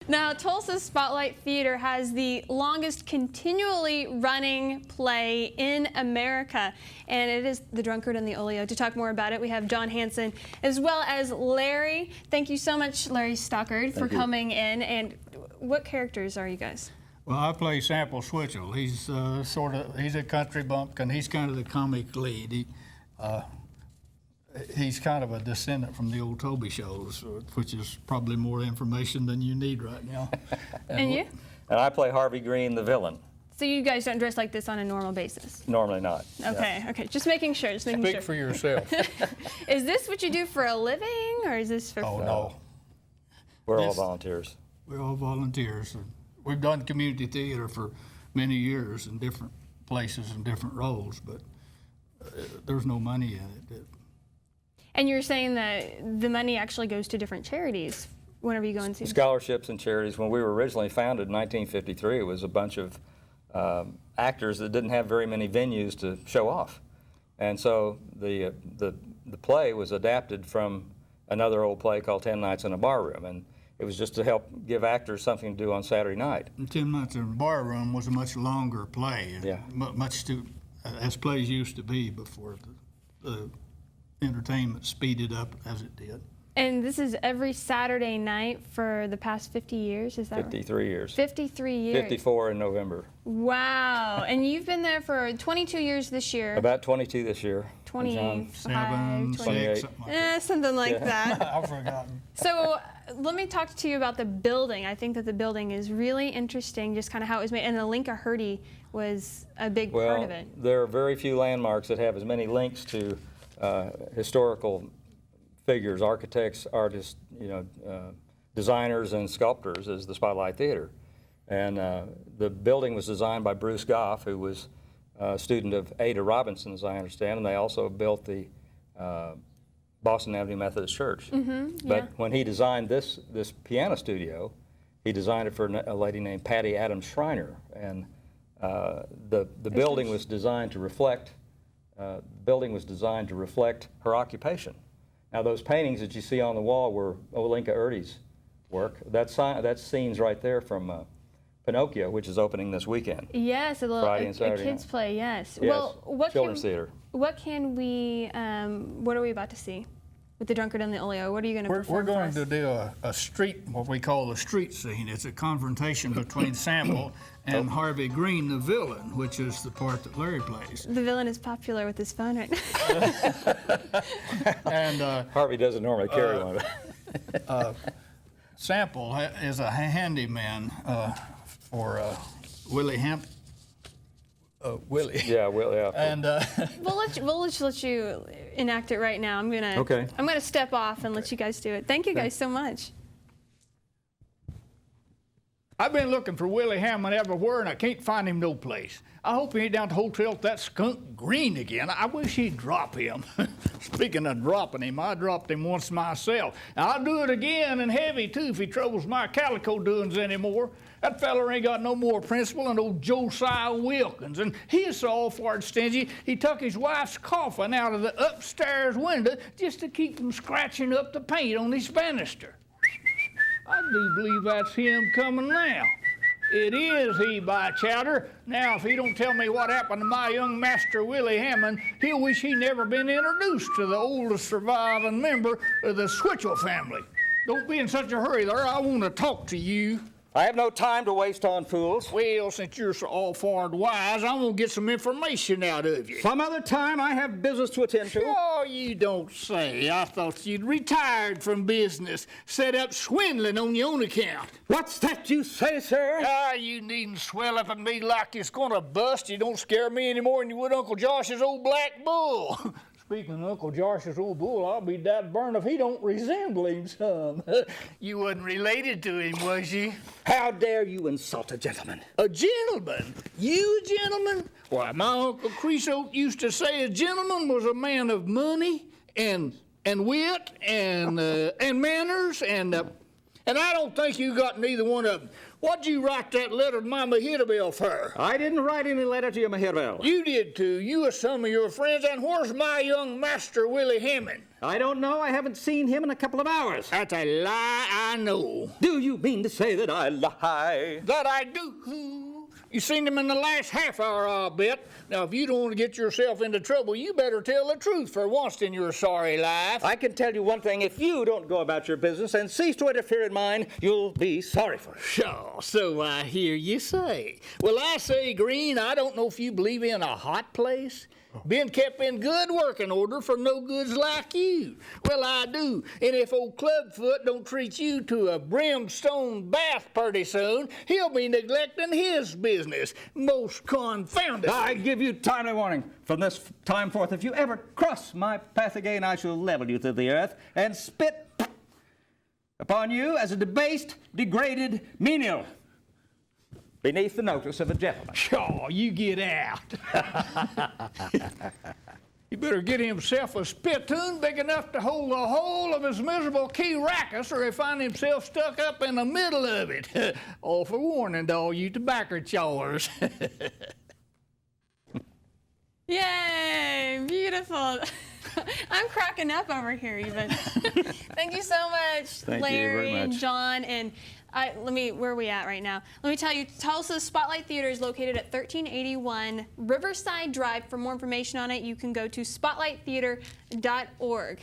Now, Tulsa Spotlight Theater has the longest continually running play in America, and it is The Drunkard and The Olio. To talk more about it, we have John Hanson as well as Larry. Thank you so much, Larry Stockard, for coming in. And what characters are you guys? Well, I play Sample Switchell. He's he's a country bumpkin. He's kind of the comic lead. He's kind of a descendant from the old Toby shows, which is probably more information than you need right now. And you? And I play Harvey Green, the villain. So you guys don't dress like this on a normal basis? Normally not. Okay, okay. Just making sure. Just making Speak sure. for yourself. Is this what you do for a living, or is this for? Oh no. We're all volunteers. We're all volunteers. We've done community theater for many years in different places and different roles, but there's no money in it. And you're saying that the money actually goes to different charities whenever you go and see them? Scholarships and charities. When we were originally founded in 1953, it was a bunch of actors that didn't have very many venues to show off. And so the play was adapted from another old play called 10 Nights in a Barroom. And it was just to help give actors something to do on Saturday night. And 10 Nights in a Barroom was a much longer play, yeah. much as plays used to be before the entertainment speeded up as it did. And this is every Saturday night for the past 50 years, is that 53 right? years. 53 years. 54 in November. Wow. And you've been there for 22 years this year. About 22 this year. 25, 7, 28. 6, something like that. Something like that. I've forgotten. So let me talk to you about the building. I think that the building is really interesting, just kind of how it was made. And the Linka Hurdy was a big part of it. There are very few landmarks that have as many links to historical figures, architects, artists, designers, and sculptors as the Spotlight Theater. And the building was designed by Bruce Goff, who was a student of Ada Robinson, as I understand, and they also built the Boston Avenue Methodist Church. But when he designed this piano studio, he designed it for a lady named Patty Adams Schreiner, and the building was designed to reflect her occupation. Now, those paintings that you see on the wall were Olinka Erdy's work. That's scenes right there from Pinocchio, which is opening this weekend. Yes, Friday and a Saturday kids night. play. Yes. Yes, Well, children's theater. What can we? What are we about to see with The Drunkard and the Olio? What are you going to perform? We're going for us? to do a street, what we call a street scene. It's a confrontation between Sample and Harvey Green, the villain, which is the part that Larry plays. The villain is popular with his phone right now. And Harvey doesn't normally carry one. Sample is a handyman for Willie Willie. Yeah, well, yeah. And We'll just let you enact it right now. I'm gonna step off and let you guys do it. Thank you guys so much. I've been looking for Willie Hammond everywhere, and I can't find him no place. I hope he ain't down at the hotel with that skunk Green again. I wish he'd drop him. Speaking of dropping him, I dropped him once myself. And I'll do it again, and heavy, too, if he troubles my calico doings anymore. That feller ain't got no more principle than old Josiah Wilkins, and he's so all-fired stingy, he took his wife's coffin out of the upstairs window just to keep from scratching up the paint on his banister. I do believe that's him coming now. It is he, by chowder. Now, if he don't tell me what happened to my young master, Willie Hammond, he'll wish he'd never been introduced to the oldest surviving member of the Switchell family. Don't be in such a hurry there. I want to talk to you. I have no time to waste on fools. Well, since you're so all-fired wise, I'm going to get some information out of you. Some other time, I have business to attend to. Oh, you don't say. I thought you'd retired from business, set up swindling on your own account. What's that you say, sir? Ah, you needn't swell up at me like it's going to bust. You don't scare me any more than you would Uncle Josh's old black bull. Speaking of Uncle Josh's old bull, I'll be that burned if he don't resemble him some. You wasn't related to him, was you? How dare you insult a gentleman? A gentleman? You a gentleman? Why, my Uncle Creosote used to say a gentleman was a man of money and wit and manners and And I don't think you got neither one of them. What'd you write that letter to my Mahitaville for? I didn't write any letter to your Mahitaville. You did too. You and some of your friends. And where's my young master, Willie Hammond? I don't know. I haven't seen him in a couple of hours. That's a lie, I know. Do you mean to say that I lie? That I do. You seen him in the last half hour, I'll bet. Now, if you don't want to get yourself into trouble, you better tell the truth for once in your sorry life. I can tell you one thing. If you don't go about your business and cease to interfere in mine, you'll be sorry for it. Sure, so I hear you say. Well, I say, Green, I don't know if you believe in a hot place. Been kept in good working order for no goods like you. Well, I do. And if old Clubfoot don't treat you to a brimstone bath pretty soon, he'll be neglecting his business. Most confounded. I give you timely warning. From this time forth, if you ever cross my path again, I shall level you to the earth and spit upon you as a debased, degraded menial, beneath the notice of a gentleman. Sure, you get out. He better get himself a spittoon big enough to hold the whole of his miserable key rackus, or he'll find himself stuck up in the middle of it. All for warning to all you tobacco chawers. Yay, beautiful. I'm cracking up over here even. Thank you so much, Thank you Larry very and much. John. And where are we at right now? Let me tell you, Tulsa's Spotlight Theater is located at 1381 Riverside Drive. For more information on it, you can go to spotlighttheater.org.